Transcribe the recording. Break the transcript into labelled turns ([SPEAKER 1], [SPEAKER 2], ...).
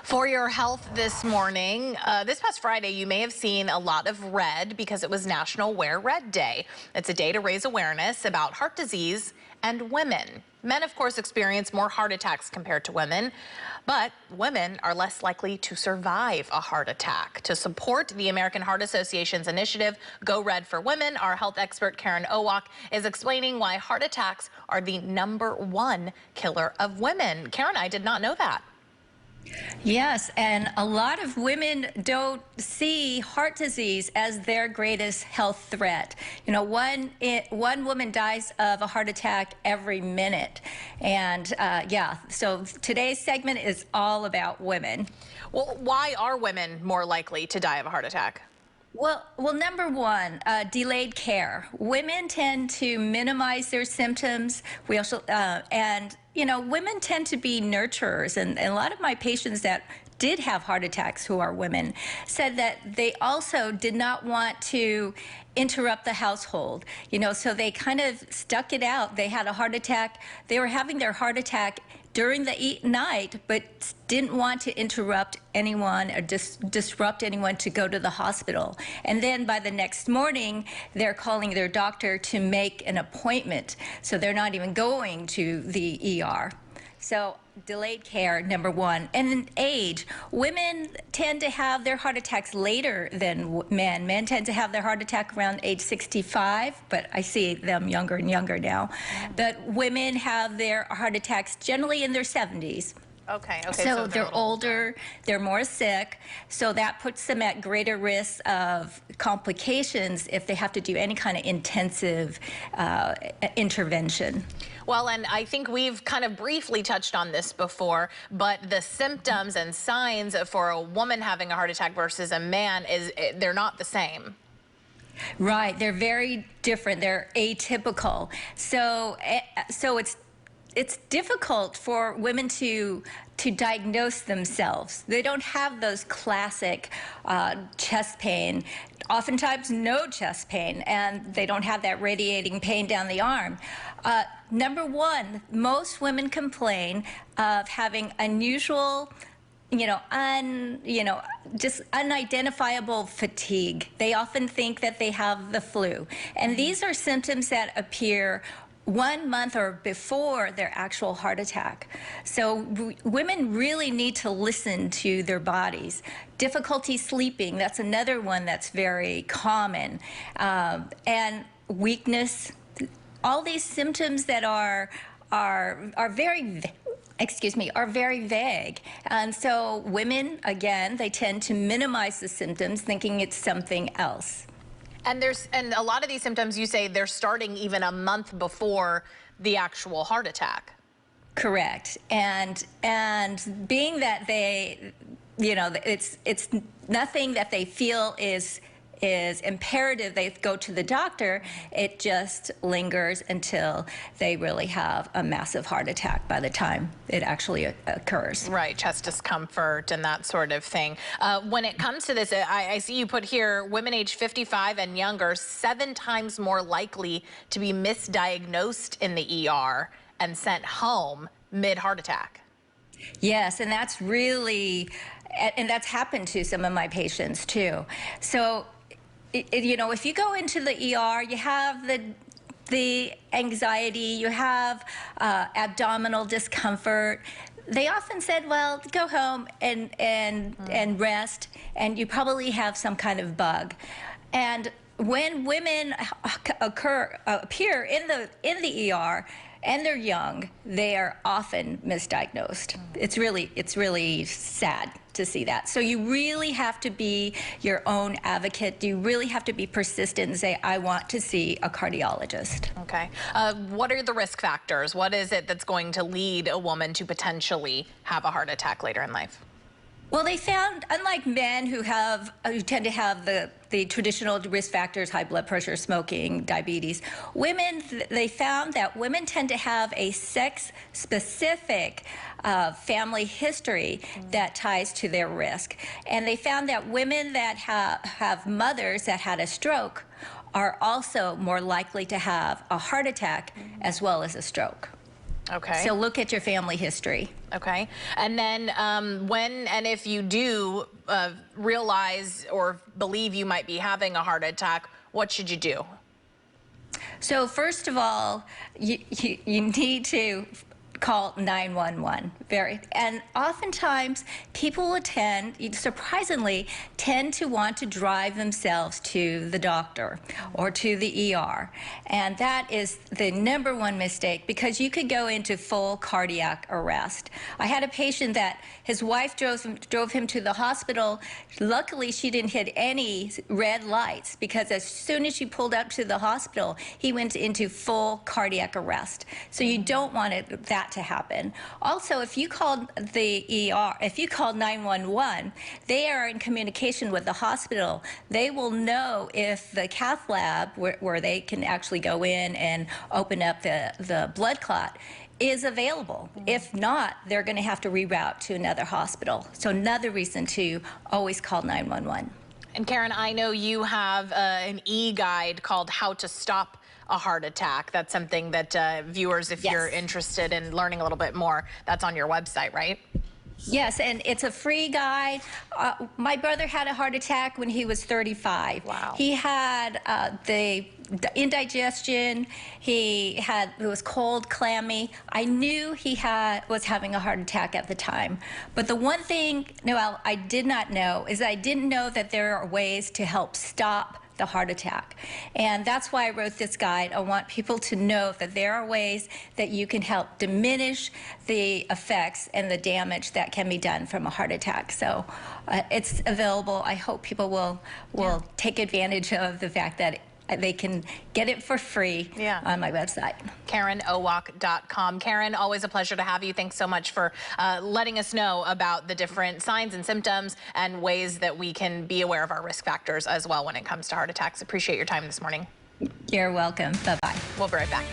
[SPEAKER 1] For your health this morning, this past Friday, you may have seen a lot of red because it was National Wear Red Day. It's a day to raise awareness about heart disease and women. Men, of course, experience more heart attacks compared to women, but women are less likely to survive a heart attack. To support the American Heart Association's initiative, Go Red for Women, our health expert Karen Owak is explaining why heart attacks are the #1 killer of women. Karen, I did not know that.
[SPEAKER 2] Yes, and a lot of women don't see heart disease as their greatest health threat. You know, one woman dies of a heart attack every minute. And yeah, so today's segment is all about women.
[SPEAKER 1] Well, why are women more likely to die of a heart attack?
[SPEAKER 2] Well, number one, delayed care. Women tend to minimize their symptoms. We also, and you know, women tend to be nurturers, and a lot of my patients that did have heart attacks who are women said that they also did not want to interrupt the household, you know, so they kind of stuck it out. They had a heart attack. They were having their heart attack during the night, but didn't want to interrupt anyone or disrupt anyone to go to the hospital. And then by the next morning, they're calling their doctor to make an appointment. So they're not even going to the ER. So delayed care, number one. And then age. Women tend to have their heart attacks later than men. Men tend to have their heart attack around age 65, but I see them younger and younger now. But women have their heart attacks generally in their 70s.
[SPEAKER 1] Okay.
[SPEAKER 2] So they're older, they're more sick, so that puts them at greater risk of complications if they have to do any kind of intensive intervention.
[SPEAKER 1] Well, and I think we've kind of briefly touched on this before, but the symptoms and signs for a woman having a heart attack versus a man they're not the same.
[SPEAKER 2] Right, they're very different. They're atypical. So it's difficult for women to diagnose themselves. They don't have those classic chest pain, oftentimes no chest pain, and they don't have that radiating pain down the arm. Number one, most women complain of having unusual, just unidentifiable fatigue. They often think that they have the flu. And these are symptoms that appear 1 month or before their actual heart attack. So women really need to listen to their bodies. Difficulty sleeping, that's another one that's very common. And weakness, all these symptoms that are very vague. And so women, again, they tend to minimize the symptoms, thinking it's something else.
[SPEAKER 1] And a lot of these symptoms, you say they're starting even a month before the actual heart attack.
[SPEAKER 2] Correct. And being that they, it's nothing that they feel is imperative they go to the doctor, it just lingers until they really have a massive heart attack by the time it actually occurs.
[SPEAKER 1] Right, chest discomfort and that sort of thing. When it comes to this, I see you put here, women age 55 and younger, 7 times more likely to be misdiagnosed in the ER and sent home mid-heart attack.
[SPEAKER 2] Yes, and that's really, and that's happened to some of my patients too. So, if you go into the ER, you have the anxiety, you have abdominal discomfort. They often said, well, go home and rest, and you probably have some kind of bug. And when women appear in the ER, and they're young, they are often misdiagnosed. It's really sad to see that. So you really have to be your own advocate. You really have to be persistent and say, I want to see a cardiologist.
[SPEAKER 1] Okay. What are the risk factors? What is it that's going to lead a woman to potentially have a heart attack later in life?
[SPEAKER 2] Well, they found, unlike men who tend to have the traditional risk factors, high blood pressure, smoking, diabetes, women, they found that women tend to have a sex-specific family history that ties to their risk. And they found that women that have mothers that had a stroke are also more likely to have a heart attack as well as a stroke.
[SPEAKER 1] Okay.
[SPEAKER 2] So look at your family history.
[SPEAKER 1] Okay. And then when and if you do realize or believe you might be having a heart attack, what should you do?
[SPEAKER 2] So first of all, you need to call 911. And oftentimes people surprisingly tend to want to drive themselves to the doctor or to the ER. And that is the #1 mistake, because you could go into full cardiac arrest. I had a patient that his wife drove him to the hospital. Luckily, she didn't hit any red lights, because as soon as she pulled up to the hospital, he went into full cardiac arrest. So you don't want that to happen. Also, if you called the ER, if you called 911, they are in communication with the hospital. They will know if the cath lab, where they can actually go in and open up the blood clot, is available. If not, they're going to have to reroute to another hospital. So another reason to always call 911.
[SPEAKER 1] And Karen, I know you have an e-guide called How to Stop a Heart Attack. That's something that viewers, if you're interested in learning a little bit more, that's on your website, right?
[SPEAKER 2] Yes, and it's a free guide. My brother had a heart attack when he was 35.
[SPEAKER 1] Wow.
[SPEAKER 2] He had the indigestion. It was cold, clammy. I knew he was having a heart attack at the time. But the one thing, Noelle, I did not know is I didn't know that there are ways to help stop the heart attack. And that's why I wrote this guide. I want people to know that there are ways that you can help diminish the effects and the damage that can be done from a heart attack. So it's available. I hope people will take advantage of the fact that they can get it for free on my website.
[SPEAKER 1] KarenOwak.com. Karen, always a pleasure to have you. Thanks so much for letting us know about the different signs and symptoms and ways that we can be aware of our risk factors as well when it comes to heart attacks. Appreciate your time this morning.
[SPEAKER 2] You're welcome. Bye-bye.
[SPEAKER 1] We'll be right back.